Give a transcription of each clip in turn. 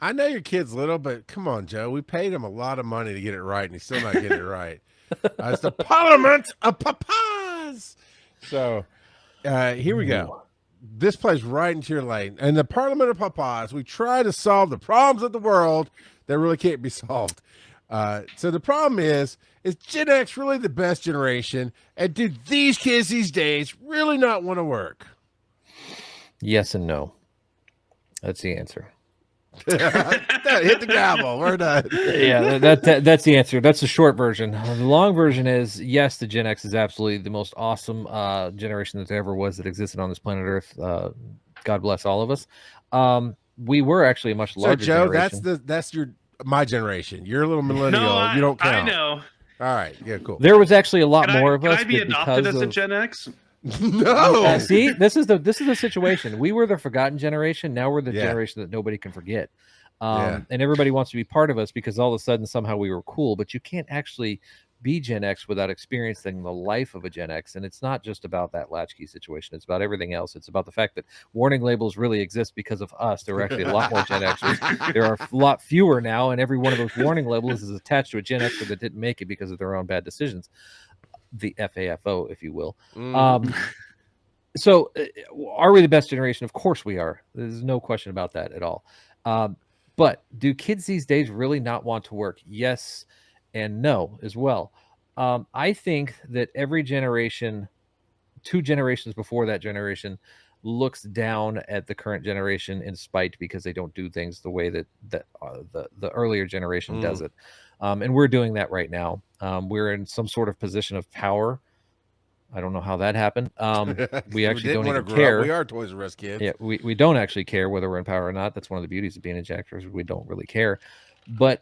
I know your kid's little, but come on, Joe. We paid him a lot of money to get it right, and he's still not getting it right. It's the Parliament of Papas. So here we go. Ooh. This plays right into your lane. And the Parliament of Papas, we try to solve the problems of the world that really can't be solved. So the problem is Gen X really the best generation? And do these kids these days really not want to work? Yes and no. That's the answer. Hit the gavel. We're done. Yeah, that's the answer. That's the short version. The long version is yes, the Gen X is absolutely the most awesome generation that there ever was that existed on this planet Earth. God bless all of us. We were actually a much larger Joe, generation. that's my generation. You're a little millennial. No, you don't count. I know. All right. Yeah, cool. There was actually a lot more of us. Can I be adopted as a Gen X? No. See, this is the situation. We were the forgotten generation. Now we're the generation that nobody can forget. And everybody wants to be part of us because all of a sudden somehow we were cool. But you can't actually be Gen X without experiencing the life of a Gen X. And it's not just about that latchkey situation. It's about everything else. It's about the fact that warning labels really exist because of us. There are actually a lot more Gen Xers. There are a lot fewer now. And every one of those warning labels is attached to a Gen Xer that didn't make it because of their own bad decisions. The FAFO, if you will. So are we the best generation? Of course we are. There's no question about that at all. But do kids these days really not want to work? Yes and no as well. I think that every generation, 2 generations before that generation, looks down at the current generation in spite because they don't do things the way that the earlier generation does it. And we're doing that right now. We're in some sort of position of power. I don't know how that happened. We actually don't even care. We are Toys R Us kids. Yeah, we don't actually care whether we're in power or not. That's one of the beauties of being a Gen Xers. We don't really care. But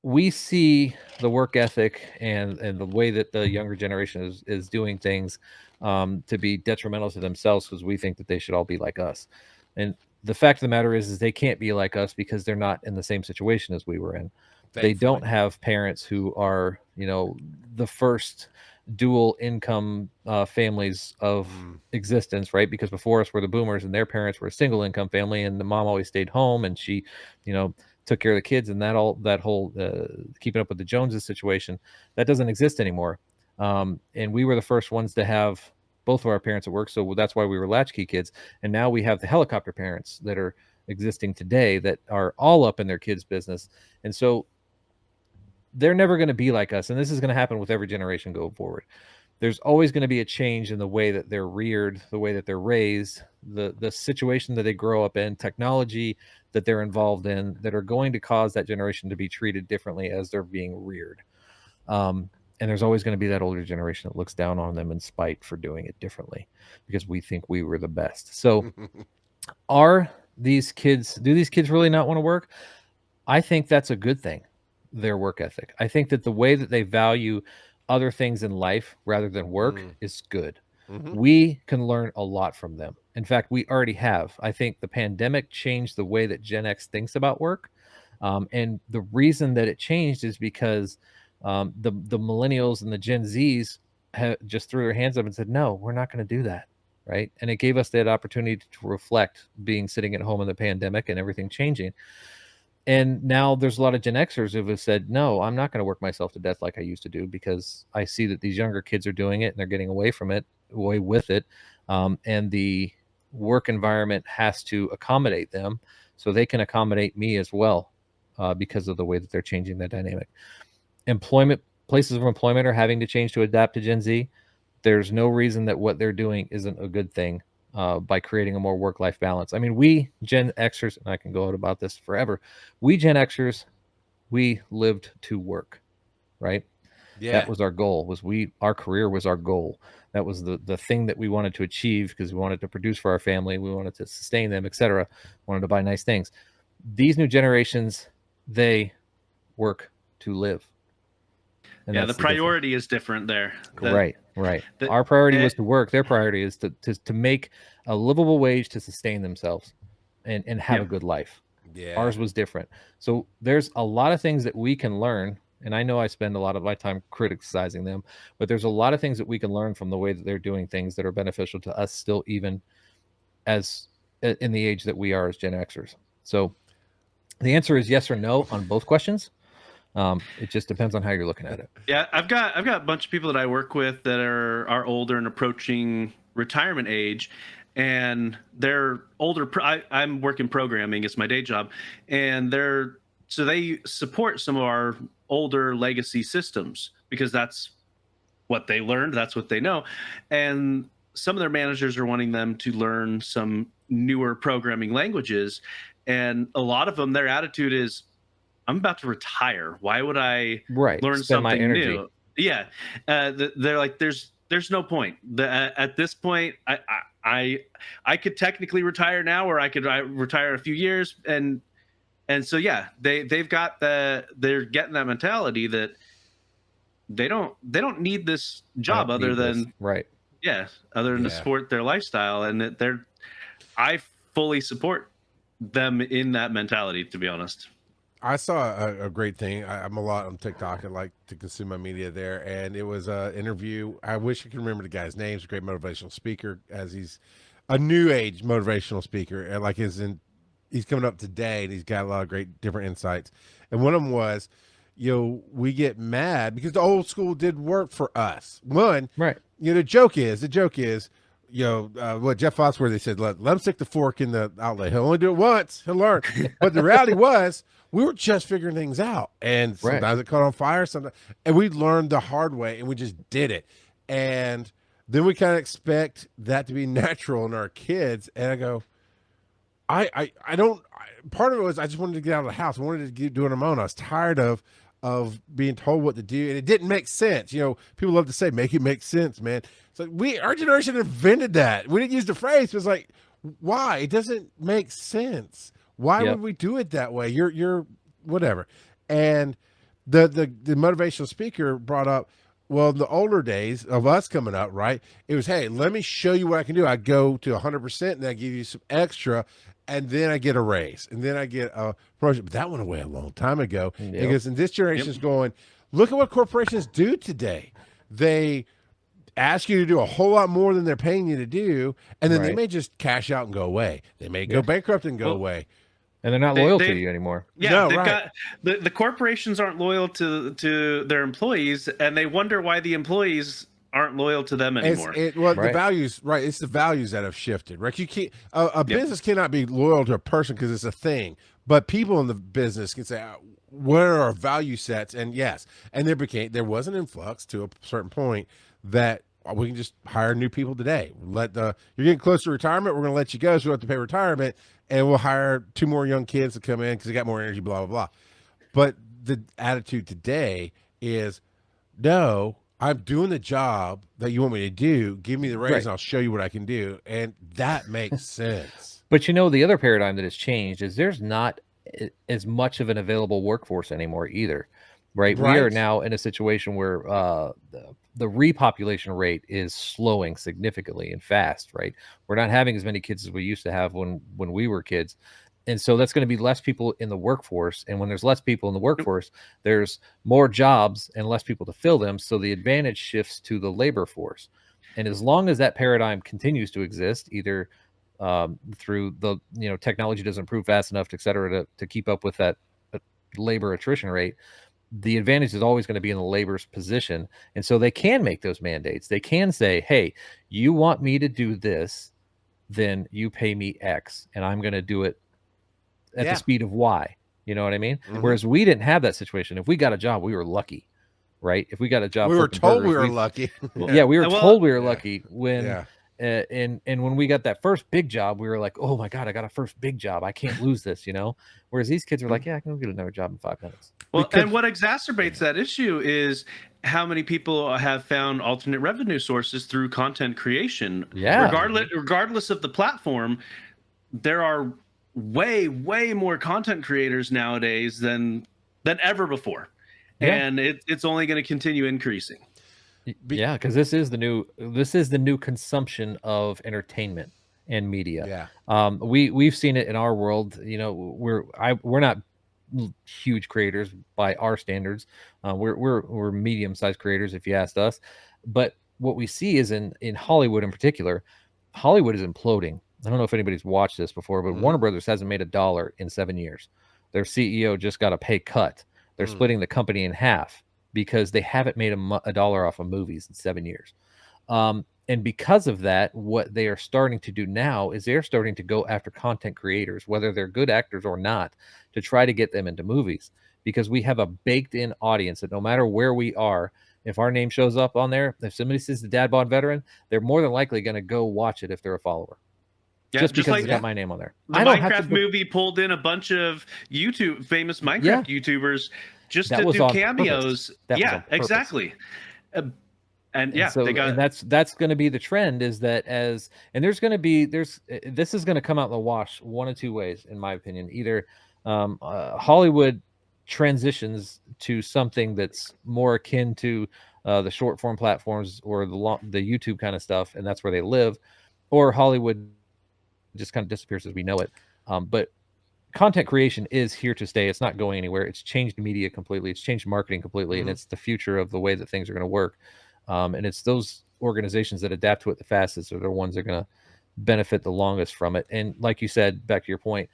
we see the work ethic and the way that the younger generation is doing things to be detrimental to themselves because we think that they should all be like us. And the fact of the matter is they can't be like us because they're not in the same situation as we were in. Thankfully. They don't have parents who are, the first dual income families of existence, right? Because before us were the boomers and their parents were a single income family and the mom always stayed home and she, took care of the kids and that whole keeping up with the Joneses situation, that doesn't exist anymore. And we were the first ones to have both of our parents at work. So that's why we were latchkey kids. And now we have the helicopter parents that are existing today that are all up in their kids' business. And so they're never going to be like us. And this is going to happen with every generation going forward. There's always going to be a change in the way that they're reared, the way that they're raised, the situation that they grow up in, technology that they're involved in, that are going to cause that generation to be treated differently as they're being reared. And there's always going to be that older generation that looks down on them in spite for doing it differently because we think we were the best. So do these kids really not want to work? I think that's a good thing, their work ethic. I think that the way that they value other things in life rather than work is good. We can learn a lot from them. In fact, we already have. I think the pandemic changed the way that Gen X thinks about work. And the reason that it changed is because the millennials and the Gen Zs just threw their hands up and said, no, we're not going to do that. Right. And it gave us that opportunity to reflect being sitting at home in the pandemic and everything changing. And now there's a lot of Gen Xers who have said, no, I'm not going to work myself to death like I used to do because I see that these younger kids are doing it and they're getting away with it. And the work environment has to accommodate them so they can accommodate me as well because of the way that they're changing that dynamic. Places of employment are having to change to adapt to Gen Z. There's no reason that what they're doing isn't a good thing. By creating a more work-life balance. I mean, we Gen Xers, and I can go out about this forever, we Gen Xers, we lived to work, right? Yeah. That was our goal, our career was our goal. That was the thing that we wanted to achieve because we wanted to produce for our family, we wanted to sustain them, etc. Wanted to buy nice things. These new generations, they work to live. And the priority is different there. Right. Our priority was to work. Their priority is to make a livable wage to sustain themselves and have a good life. Yeah. Ours was different. So there's a lot of things that we can learn. And I know I spend a lot of my time criticizing them, but there's a lot of things that we can learn from the way that they're doing things that are beneficial to us still, even as in the age that we are as Gen Xers. So The answer is yes or no on both questions. It just depends on how you're looking at it. Yeah, I've got a bunch of people that I work with that are older and approaching retirement age, and they're older. I'm working programming; it's my day job, and they support some of our older legacy systems because that's what they learned, that's what they know, and some of their managers are wanting them to learn some newer programming languages, and a lot of them, their attitude is, I'm about to retire. Why would I learn something new? Yeah, they're like, there's no point. At this point, I could technically retire now, or I could retire in a few years, and so yeah, they're getting that mentality that they don't need this job other than to support their lifestyle, and I fully support them in that mentality, to be honest. I saw a great thing. I'm a lot on TikTok. I like to consume my media there. And it was an interview. I wish I could remember the guy's name. He's a great motivational speaker, as he's a new age motivational speaker. And like he's coming up today, and he's got a lot of great different insights. And one of them was, we get mad because the old school did work for us. One, right. The joke is, what Jeff Foxworthy said, let him stick the fork in the outlet. He'll only do it once. He'll learn. But the reality was, we were just figuring things out, and sometimes it caught on fire, and we learned the hard way, and we just did it. And then we kind of expect that to be natural in our kids. And I go, I don't. Part of it was I just wanted to get out of the house. I wanted to do it on my own. I was tired of being told what to do, and it didn't make sense. People love to say, make it make sense, man. So our generation invented that. We didn't use the phrase. It was like, why? It doesn't make sense. Why would we do it that way? You're whatever. And the motivational speaker brought up, well, the older days of us coming up, right? It was, hey, let me show you what I can do. I go to 100%, and I give you some extra, and then I get a raise, and then I get a promotion. But that went away a long time ago. Yep. Because in this generation is going, look at what corporations do today. They ask you to do a whole lot more than they're paying you to do, and then they may just cash out and go away. They may go bankrupt and go away. And they're not loyal to you anymore. Yeah, they've got the corporations aren't loyal to their employees, and they wonder why the employees aren't loyal to them anymore. The values, right? It's the values that have shifted, right? You can't a business cannot be loyal to a person because it's a thing, but people in the business can say, what are our value sets? And yes, and there was an influx to a certain point that we can just hire new people today. You're getting close to retirement. We're going to let you go, so you have to pay retirement. And we'll hire 2 more young kids to come in because they got more energy, blah, blah, blah. But the attitude today is, no, I'm doing the job that you want me to do. Give me the raise and I'll show you what I can do. And that makes sense. But the other paradigm that has changed is there's not as much of an available workforce anymore either. Right. We are now in a situation where the repopulation rate is slowing significantly and fast. Right. We're not having as many kids as we used to have when we were kids. And so that's going to be less people in the workforce. And when there's less people in the workforce, there's more jobs and less people to fill them. So the advantage shifts to the labor force. And as long as that paradigm continues to exist, either through the, technology doesn't improve fast enough, et cetera, to keep up with that labor attrition rate, the advantage is always going to be in the labor's position. And so they can make those mandates. They can say, hey, you want me to do this, then you pay me X, and I'm going to do it at the speed of Y. You know what I mean? Mm-hmm. Whereas we didn't have that situation. If we got a job, we were lucky, right? If we got a job, we were told we were lucky. We were told we were lucky when... And when we got that first big job, we were like, oh my God, I got a first big job. I can't lose this, Whereas these kids are like, yeah, I can go get another job in 5 minutes. Well, and what exacerbates that issue is how many people have found alternate revenue sources through content creation. Yeah. Regardless of the platform, there are way more content creators nowadays than ever before. Yeah. And it's only going to continue increasing. Yeah, because this is the new consumption of entertainment and media. Yeah, we've seen it in our world. We're not huge creators by our standards. We're medium-sized creators, if you asked us. But what we see is in Hollywood in particular, Hollywood is imploding. I don't know if anybody's watched this before, but Warner Brothers hasn't made $1 in 7 years. Their CEO just got a pay cut. They're splitting the company in half because they haven't made a dollar off of movies in 7 years. And because of that, what they are starting to do now is they're starting to go after content creators, whether they're good actors or not, to try to get them into movies, because we have a baked in audience that no matter where we are, if our name shows up on there, if somebody says the Dadbod veteran, they're more than likely going to go watch it if they're a follower. Yeah, just because like, it's got my name on there. The Minecraft movie pulled in a bunch of famous Minecraft YouTubers just to do cameos. Yeah, exactly. And so they got, and that's going to be the trend, is that this is going to come out in the wash one of two ways, in my opinion. Either Hollywood transitions to something that's more akin to the short form platforms or the YouTube kind of stuff, and that's where they live, or Hollywood just kind of disappears as we know it. But content creation is here to stay. It's not going anywhere. It's changed media completely. It's changed marketing completely, and it's the future of the way that things are going to work. And it's those organizations that adapt to it the fastest are the ones that are going to benefit the longest from it. And like you said, back to your point,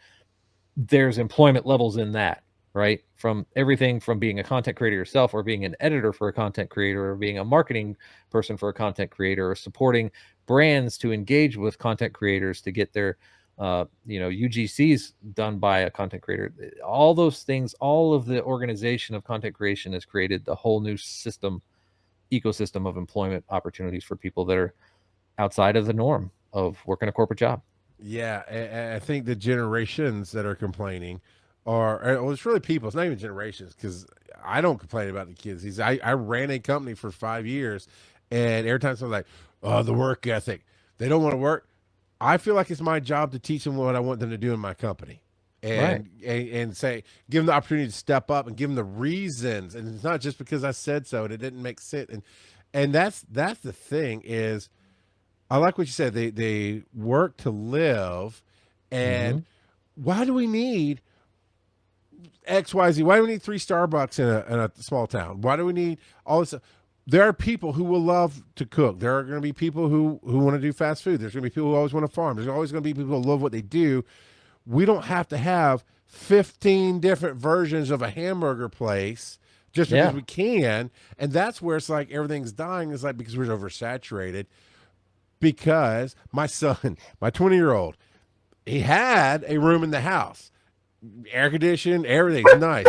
there's employment levels in that, right? From everything from being a content creator yourself, or being an editor for a content creator, or being a marketing person for a content creator, or supporting brands to engage with content creators to get their UGCs done by a content creator. All those things, all of the organization of content creation has created the whole new ecosystem of employment opportunities for people that are outside of the norm of working a corporate job. Yeah, I think the generations that are complaining well, it's really people. It's not even generations, because I don't complain about the kids. I ran a company for 5 years, and every time someone's like, "Oh, the work ethic, they don't want to work," I feel like it's my job to teach them what I want them to do in my company, and say, give them the opportunity to step up and give them the reasons. And it's not just because I said so and it didn't make sense. And that's the thing is, I like what you said. They work to live, and why do we need XYZ? Why do we need 3 Starbucks in a small town? Why do we need all this? There are people who will love to cook. There are going to be people who want to do fast food. There's going to be people who always want to farm. There's always going to be people who love what they do. We don't have to have 15 different versions of a hamburger place just because we can. And that's where it's like everything's dying. It's like because we're oversaturated. Because my son, my 20-year-old, he had a room in the house, air conditioned, everything's nice.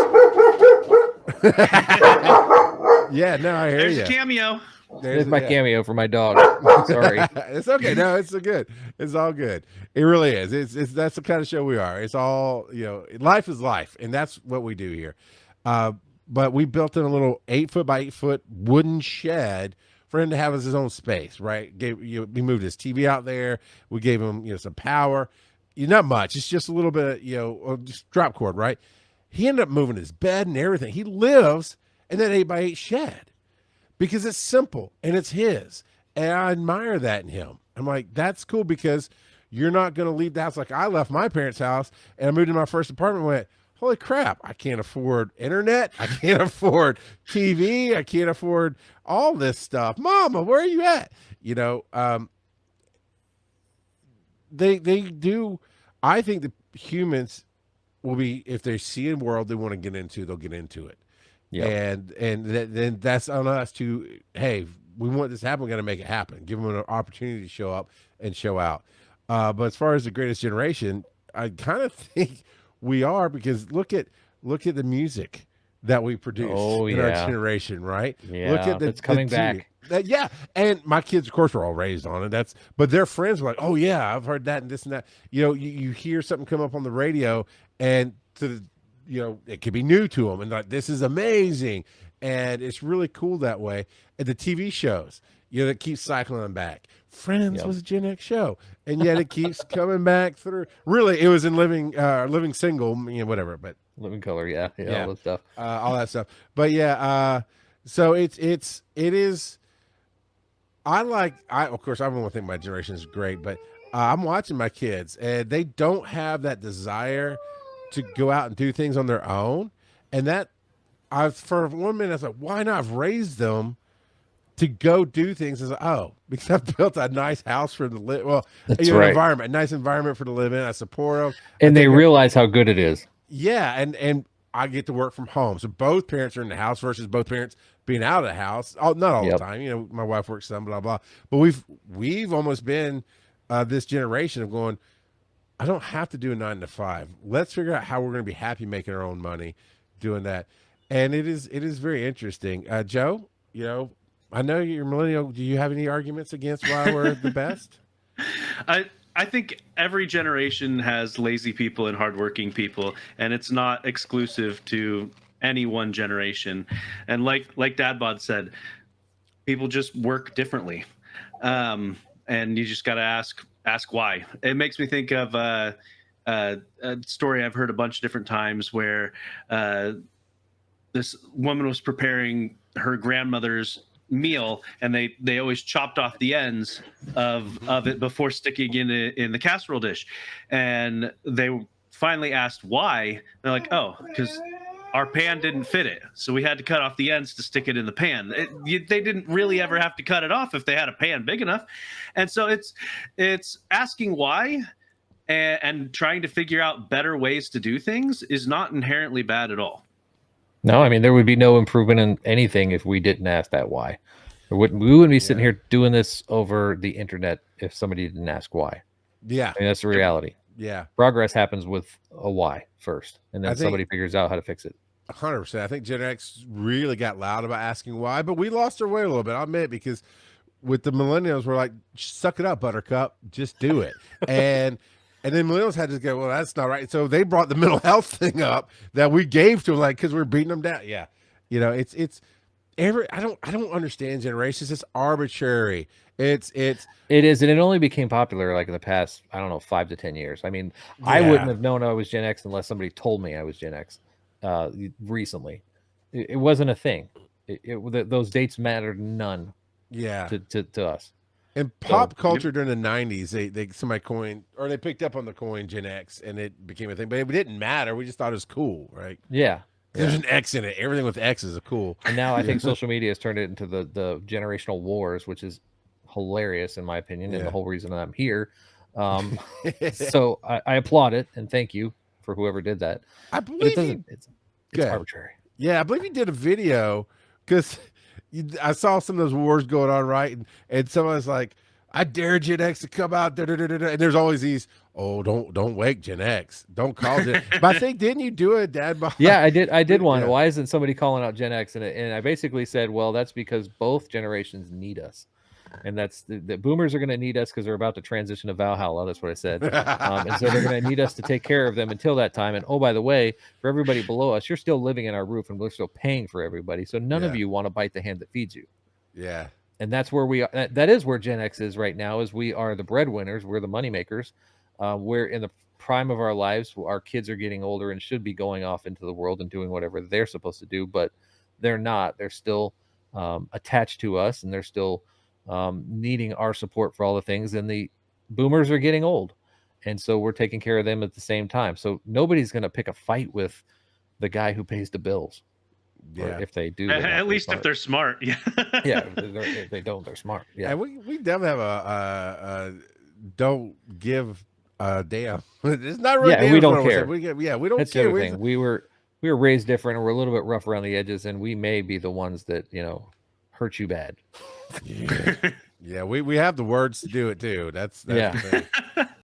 Yeah, no, I hear you. There's a cameo. There's my cameo for my dog. Sorry. It's okay. No, it's good. It's all good. It really is. It's that's the kind of show we are. It's all, life is life, and that's what we do here. But we built in a little 8-foot by 8-foot wooden shed for him to have his own space, right? We moved his TV out there. We gave him, some power. Not much. It's just a little bit, just drop cord, right? He ended up moving his bed and everything. He lives in that 8x8 shed because it's simple and it's his. And I admire that in him. I'm like, that's cool, because you're not going to leave the house like I left my parents' house and I moved into my first apartment and went, holy crap, I can't afford internet. I can't afford TV. I can't afford all this stuff. Mama, where are you at? They do. I think the humans will be, if they see a world they want to get into, they'll get into it. Yeah. And then that's on us to, hey, we want this to happen. We got to make it happen. Give them an opportunity to show up and show out. But as far as the greatest generation, I kind of think we are, because look at the music that we produce in our generation, right? Yeah, look at it's coming back. And my kids, of course, were all raised on it. But their friends were like, "Oh yeah, I've heard that and this and that." You hear something come up on the radio, and it could be new to them, and like, this is amazing, and it's really cool that way. And the TV shows, that keeps cycling them back. Friends was a Gen X show, and yet it keeps coming back through. Really, it was in Living Single, whatever, but Living Color, all that stuff, all that stuff. But so it is. Of course, I don't think my generation is great, but I'm watching my kids, and they don't have that desire to go out and do things on their own. And that, for 1 minute, I was like, why not? I've raised them to go do things. As because I've built a nice house for the environment, a nice environment for to live in. I support them, and they realize how good it is. Yeah, and I get to work from home, so both parents are in the house versus both parents being out of the house. Oh, not all the Yep. time. You know, my wife works some, blah blah. But we've almost been this generation of going. I don't have to do a 9 to 5. Let's figure out how we're going to be happy making our own money, doing that. And it is very interesting. Joe, you know, I know you're millennial. Do you have any arguments against why we're the best? I think every generation has lazy people and hardworking people, and it's not exclusive to any one generation. And like Dadbod said, people just work differently, and you just got to ask why. It makes me think of a story I've heard a bunch of different times where this woman was preparing her grandmother's meal, and they always chopped off the ends of it before sticking in the casserole dish, and they finally asked why. They're like, oh, because our pan didn't fit it, so we had to cut off the ends to stick it in the pan. They didn't really ever have to cut it off if they had a pan big enough. And so it's asking why and trying to figure out better ways to do things is not inherently bad at all. No, I mean, there would be no improvement in anything if we didn't ask that why. We wouldn't be sitting here doing this over the internet if somebody didn't ask why. Yeah, I mean, that's the reality. yeah, Progress happens with a why first, and then I think- somebody figures out how to fix it. 100%. I think Gen X really got loud about asking why, but we lost our way a little bit. I'll admit, because with the millennials, we're like, suck it up, Buttercup, just do it. and then millennials had to go, well, that's not right. So they brought the mental health thing up that we gave to them, like, because we're beating them down. Yeah, you know, it's I don't understand generations. It's arbitrary. It is, and it only became popular like in the past, I don't know, 5 to 10 years. I mean, I wouldn't have known I was Gen X unless somebody told me I was Gen X recently. It wasn't a thing. Those dates mattered none. Yeah, to us. In pop culture during the 90s, somebody coined, or they picked up on the coin Gen X, and it became a thing. But it didn't matter. We just thought it was cool, right? Yeah. There's an X in it. Everything with X is cool. And now I think social media has turned it into the generational wars, which is hilarious in my opinion, and the whole reason I'm here. So I applaud it and thank you for whoever did that. I believe it's arbitrary. Yeah, I believe you did a video because I saw some of those wars going on, right? And someone's like, I dare Gen X to come out. And there's always these, oh, don't wake Gen X. Don't call Gen X. But I think, didn't you do it, Dad? Yeah, I did one. Yeah. Why isn't somebody calling out Gen X? And I basically said, well, that's because both generations need us. And that's the boomers are going to need us because they're about to transition to Valhalla. That's what I said. And so they're going to need us to take care of them until that time. And oh, by the way, for everybody below us, you're still living in our roof and we're still paying for everybody. So none of you want to bite the hand that feeds you. Yeah. And that's where we are. That is where Gen X is right now, is we are the breadwinners. We're the moneymakers. We're in the prime of our lives. Our kids are getting older and should be going off into the world and doing whatever they're supposed to do, but they're not. They're still attached to us, and they're still needing our support for all the things. And the boomers are getting old, and so we're taking care of them at the same time. So nobody's going to pick a fight with the guy who pays the bills. Yeah, or if they do, at least if they're smart. Yeah, yeah. If they don't, they're smart. Yeah, and we definitely have a don't give a damn. It's not really. Yeah, we don't care. We don't That's care. The other thing. We were raised different, and we're a little bit rough around the edges, and we may be the ones that hurt you bad. Yeah, we have the words to do it too. That's the thing.